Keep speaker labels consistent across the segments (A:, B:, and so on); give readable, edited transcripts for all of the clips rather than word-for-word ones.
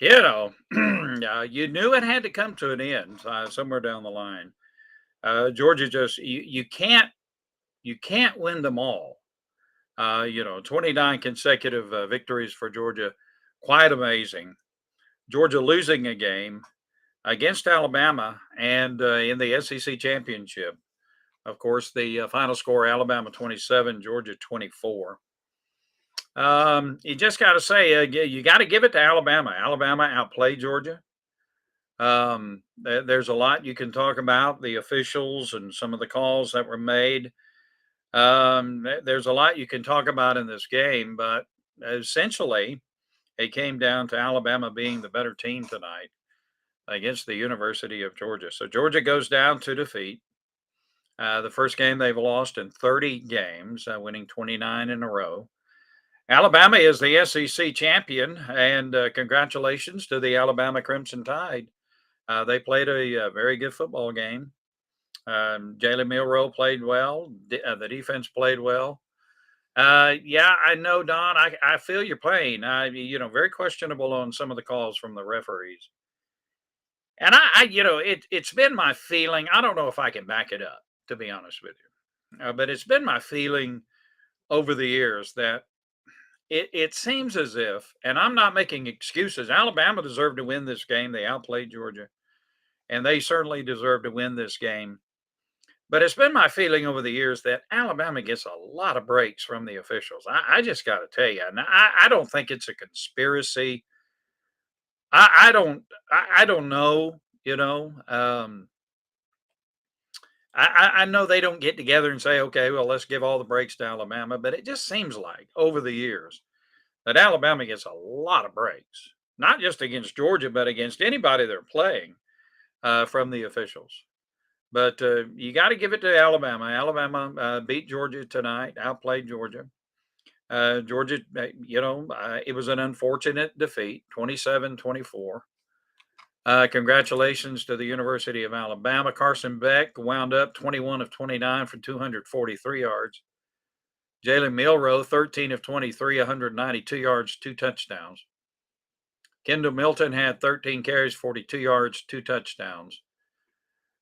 A: You knew it had to come to an end somewhere down the line. Georgia just you can't win them all. 29 consecutive victories for Georgia, quite amazing. Georgia losing a game against Alabama and in the SEC championship. Of course, the final score: Alabama 27, Georgia 24. You just got to say you got to give it to Alabama. Alabama outplayed Georgia. There's a lot you can talk about the officials and some of the calls that were made. There's a lot you can talk about in this game, but essentially, it came down to Alabama being the better team tonight against the University of Georgia. So Georgia goes down to defeat. The first game they've lost in 30 games, winning 29 in a row. Alabama is the SEC champion, and congratulations to the Alabama Crimson Tide. They played a very good football game. Jalen Milroe played well. The defense played well. Yeah, I know, Don. I feel your pain. Very questionable on some of the calls from the referees. And it's been my feeling. I don't know if I can back it up, to be honest with you, but it's been my feeling over the years that it seems as if, and I'm not making excuses. Alabama deserved to win this game. They outplayed Georgia, and they certainly deserve to win this game. But it's been my feeling over the years that Alabama gets a lot of breaks from the officials. I just got to tell you, and I don't think it's a conspiracy. I don't know. I know they don't get together and say, okay, well, let's give all the breaks to Alabama. But it just seems like over the years that Alabama gets a lot of breaks, not just against Georgia, but against anybody they're playing from the officials. But you got to give it to Alabama. Alabama beat Georgia tonight, outplayed Georgia. Georgia, it was an unfortunate defeat, 27-24. Congratulations to the University of Alabama. Carson Beck wound up 21 of 29 for 243 yards. Jalen Milroe, 13 of 23, 192 yards, 2 touchdowns. Kendall Milton had 13 carries, 42 yards, 2 touchdowns.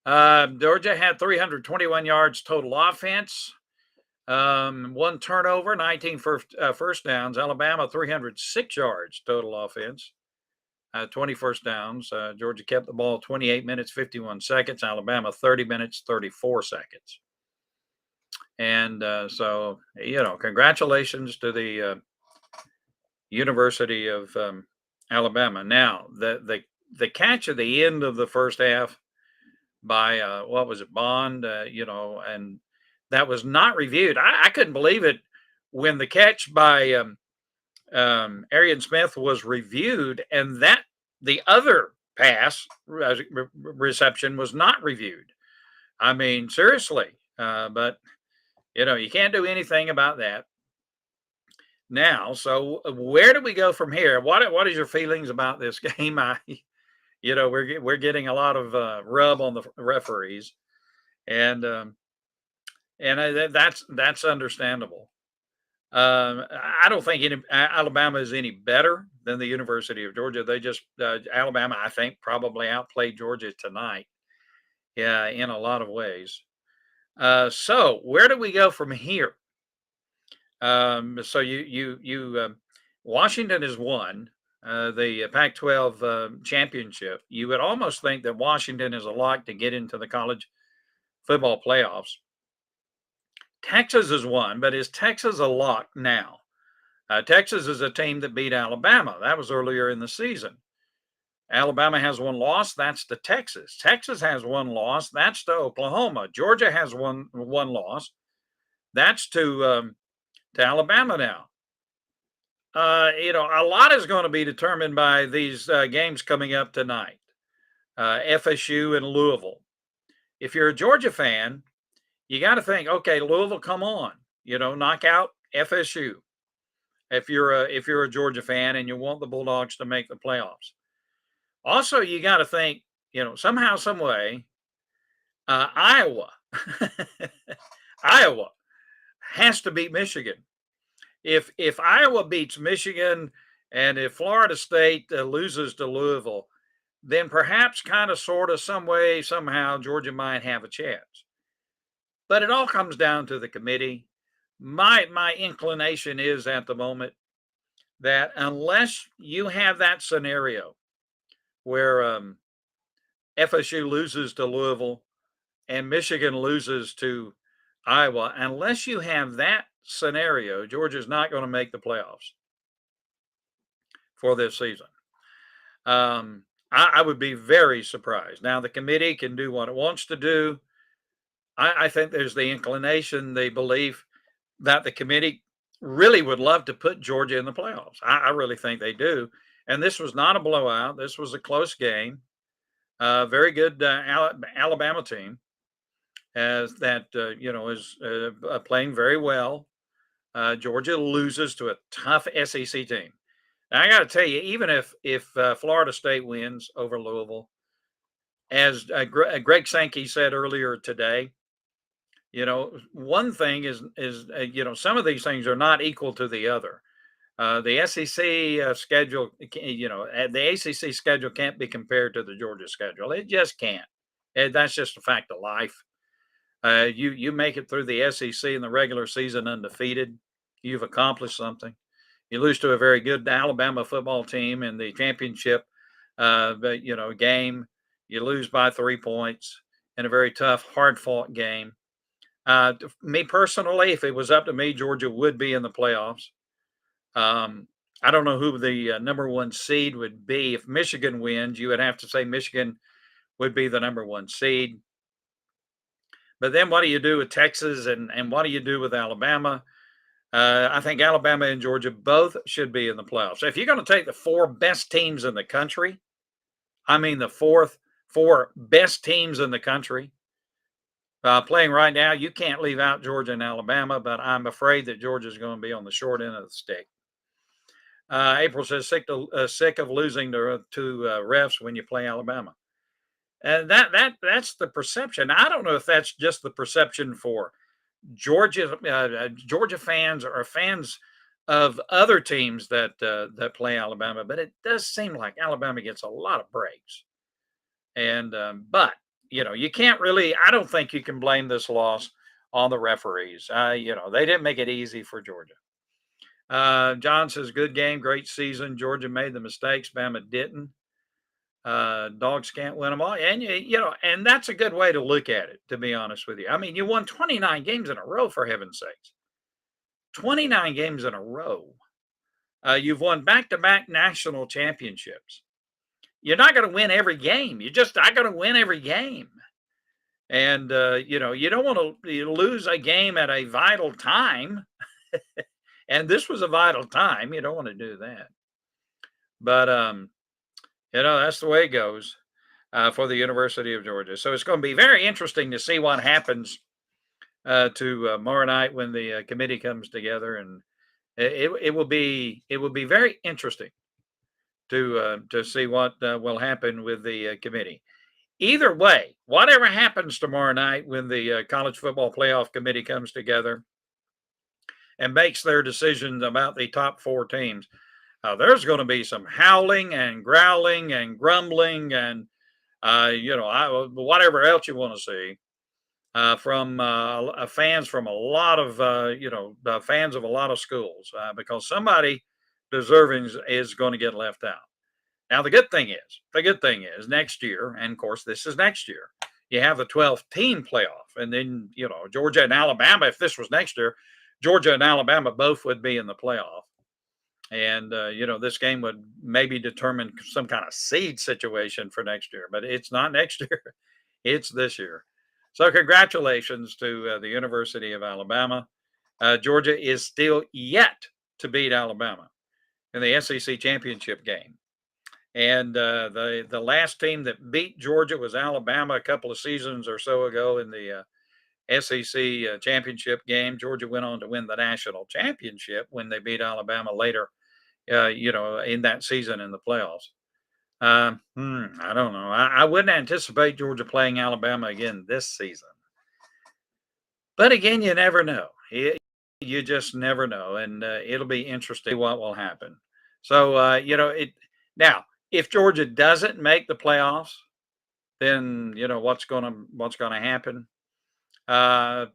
A: Georgia had 321 yards total offense, 1 turnover, 19 first downs. Alabama, 306 yards total offense, 20 first downs. Georgia kept the ball 28 minutes, 51 seconds. Alabama, 30 minutes, 34 seconds. And so, congratulations to the University of Alabama. Now, the catch at the end of the first half by what was it, Bond? And that was not reviewed. I couldn't believe it when the catch by Arian Smith was reviewed, and that the other pass reception was not reviewed. I mean, seriously, but you can't do anything about that. Now, so where do we go from here? What is your feelings about this game? We're getting a lot of rub on the referees, and that's understandable. I don't think Alabama is any better than the University of Georgia. They just Alabama, I think, probably outplayed Georgia tonight. Yeah, in a lot of ways. So where do we go from here? So Washington has won the Pac-12 championship. You would almost think that Washington is a lock to get into the college football playoffs. Texas has won, but is Texas a lock now? Texas is a team that beat Alabama. That was earlier in the season. Alabama has 1 loss. That's to Texas. Texas has 1 loss. That's to Oklahoma. Georgia has one loss. That's to Alabama now. A lot is going to be determined by these games coming up tonight. FSU and Louisville. If you're a Georgia fan, you got to think, okay, Louisville, come on, knock out FSU. If you're a Georgia fan and you want the Bulldogs to make the playoffs. Also, you got to think, somehow, some way, Iowa, Iowa has to beat Michigan. If Iowa beats Michigan And if Florida State loses to Louisville, then perhaps kind of, sort of, some way, somehow, Georgia might have a chance. But it all comes down to the committee. My inclination is at the moment that unless you have that scenario where FSU loses to Louisville and Michigan loses to Iowa, unless you have that scenario, Georgia's not going to make the playoffs for this season. I would be very surprised. Now, the committee can do what it wants to do. I think there's the inclination, the belief that the committee really would love to put Georgia in the playoffs. I really think they do. And this was not a blowout. This was a close game. Very good Alabama team as that is playing very well. Georgia loses to a tough SEC team. Now, I got to tell you, even if Florida State wins over Louisville, as Greg Sankey said earlier today, one thing is some of these things are not equal to the other. The SEC schedule, the ACC schedule can't be compared to the Georgia schedule. It just can't. That's just a fact of life. You make it through the SEC in the regular season undefeated, you've accomplished something. You lose to a very good Alabama football team in the championship, game. You lose by 3 points in a very tough, hard-fought game. Me personally, if it was up to me, Georgia would be in the playoffs. I don't know who the number one seed would be. If Michigan wins, you would have to say Michigan would be the number one seed. But then what do you do with Texas and what do you do with Alabama? I think Alabama and Georgia both should be in the playoffs. So if you're going to take the four best teams in the country, I mean the four best teams in the country playing right now, you can't leave out Georgia and Alabama, but I'm afraid that Georgia's going to be on the short end of the stick. April says sick of losing to refs when you play Alabama. And that's the perception. I don't know if that's just the perception for Georgia fans or fans of other teams that play Alabama, but it does seem like Alabama gets a lot of breaks. And but you can't really. I don't think you can blame this loss on the referees. They didn't make it easy for Georgia. John says, "Good game, great season. Georgia made the mistakes, Bama didn't. Dogs can't win them all." And and that's a good way to look at it, to be honest with you. I mean, you won 29 games in a row, for heaven's sakes. 29 games in a row. You've won back-to-back national championships. You're not going to win every game. You're just not going to win every game. And you don't want to lose a game at a vital time. And this was a vital time. You don't want to do that. But that's the way it goes for the University of Georgia. So it's going to be very interesting to see what happens tomorrow night when the committee comes together, and it will be very interesting to see what will happen with the committee. Either way, whatever happens tomorrow night when the college football playoff committee comes together and makes their decisions about the top four teams, there's going to be some howling and growling and grumbling and whatever else you want to see from fans from a lot of fans of a lot of schools because somebody deserving is going to get left out. Now the good thing is next year, and of course this is next year, you have the 12 team playoff, and then Georgia and Alabama. If this was next year, Georgia and Alabama both would be in the playoff. And, this game would maybe determine some kind of seed situation for next year, but it's not next year. It's this year. So congratulations to the University of Alabama. Georgia is still yet to beat Alabama in the SEC championship game. And the last team that beat Georgia was Alabama a couple of seasons or so ago in the SEC championship game. Georgia went on to win the national championship when they beat Alabama later, in that season in the playoffs. I don't know. I wouldn't anticipate Georgia playing Alabama again this season. But again, you never know. You just never know. And it'll be interesting what will happen. So it now if Georgia doesn't make the playoffs, then what's gonna happen. The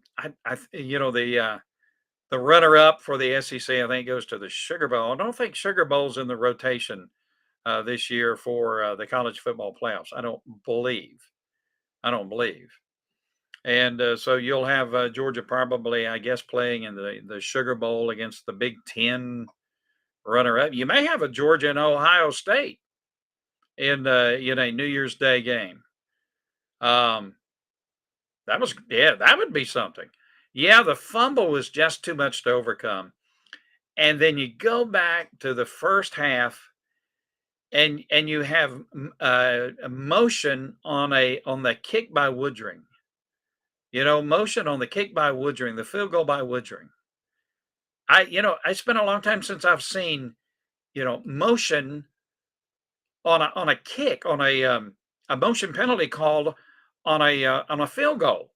A: runner up for the SEC, I think, goes to the Sugar Bowl. I don't think Sugar Bowl's in the rotation this year for the college football playoffs. I don't believe. I don't believe. And so you'll have Georgia probably, I guess, playing in the Sugar Bowl against the Big Ten runner up. You may have a Georgia and Ohio State in a New Year's Day game. Um, that would be something. Yeah, the fumble was just too much to overcome. And then you go back to the first half and you have a motion on the kick by Woodring. Motion on the kick by Woodring, the field goal by Woodring. I spent a long time since I've seen, motion on a kick, on a motion penalty called on a field goal.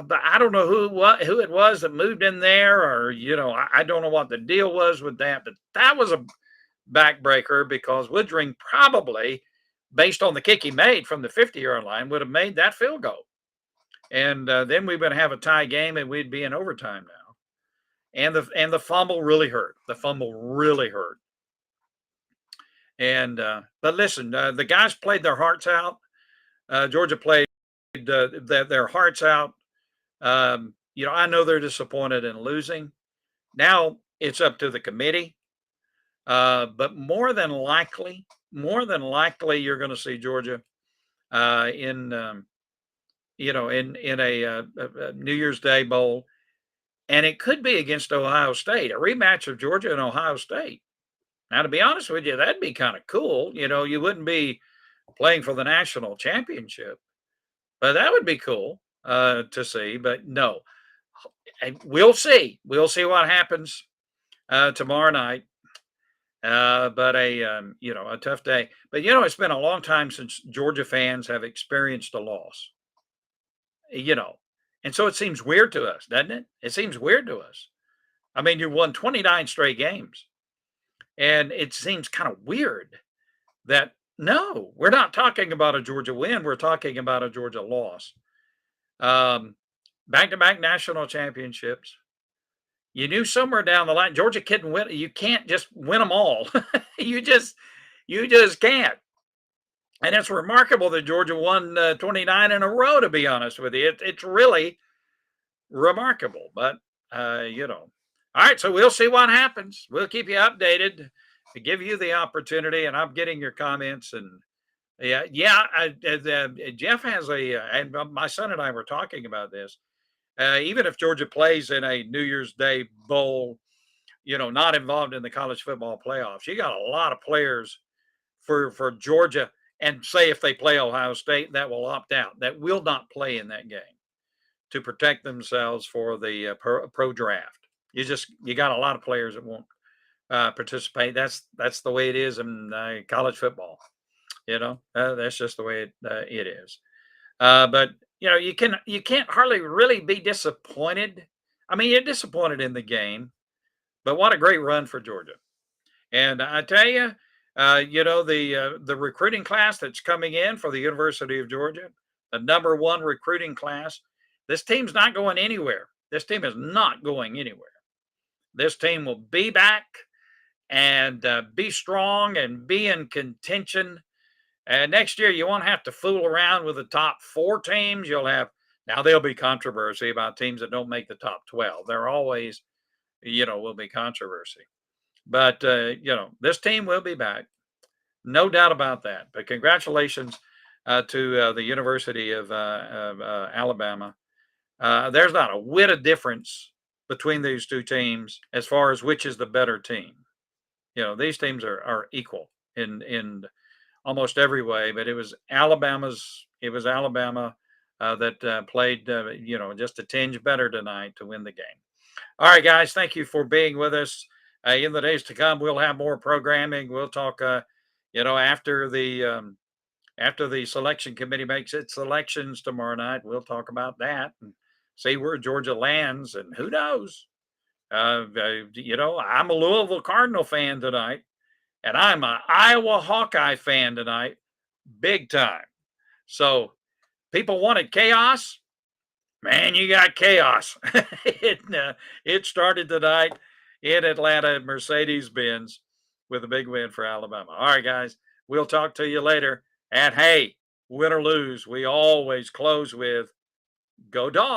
A: But I don't know who it was that moved in there, or I don't know what the deal was with that, but that was a backbreaker because Woodring probably, based on the kick he made from the 50-yard line, would have made that field goal, and then we would have a tie game and we'd be in overtime now. And the fumble really hurt. The fumble really hurt. And but listen, the guys played their hearts out. Georgia played their hearts out. I know they're disappointed in losing. Now it's up to the committee. But more than likely, you're going to see Georgia in in a New Year's Day bowl, and it could be against Ohio State, a rematch of Georgia and Ohio State. Now, to be honest with you, that'd be kind of cool. You wouldn't be playing for the national championship, but that would be cool to see. But no, we'll see. We'll see what happens tomorrow night. But a tough day. But it's been a long time since Georgia fans have experienced a loss. You know, and so it seems weird to us, doesn't it? It seems weird to us. I mean, you won 29 straight games, and it seems kind of weird that no, we're not talking about a Georgia win. We're talking about a Georgia loss. Um, Back-to-back national championships. You knew somewhere down the line Georgia couldn't win. You can't just win them all. you just you just can't. And it's remarkable that Georgia won 29 in a row. To be honest with you, it's really remarkable. But all right. So we'll see what happens. We'll keep you updated to give you the opportunity. And I'm getting your comments. And yeah. Jeff has and my son and I were talking about this. Even if Georgia plays in a New Year's Day bowl, not involved in the college football playoffs, you got a lot of players for Georgia, and say if they play Ohio State, that will opt out, that will not play in that game to protect themselves for the pro draft. You got a lot of players that won't participate. That's the way it is in college football. That's just the way it is. But you can't hardly really be disappointed. I mean, you're disappointed in the game, but what a great run for Georgia. And I tell you, the recruiting class that's coming in for the University of Georgia, the number one recruiting class. This team's not going anywhere. This team is not going anywhere. This team will be back and be strong and be in contention. And next year, you won't have to fool around with the top four teams. Now there'll be controversy about teams that don't make the top 12. There always, will be controversy. But, this team will be back. No doubt about that. But congratulations to the University of Alabama. There's not a whit of difference between these two teams as far as which is the better team. These teams are equal in almost every way, but it was Alabama that played, just a tinge better tonight to win the game. All right, guys, thank you for being with us. In the days to come, we'll have more programming. We'll talk, after the selection committee makes its selections tomorrow night. We'll talk about that and see where Georgia lands, and who knows. I'm a Louisville Cardinal fan tonight. And I'm an Iowa Hawkeye fan tonight, big time. So people wanted chaos. Man, you got chaos. It started tonight in Atlanta at Mercedes Benz with a big win for Alabama. All right, guys, we'll talk to you later. And hey, win or lose, we always close with go Dogs.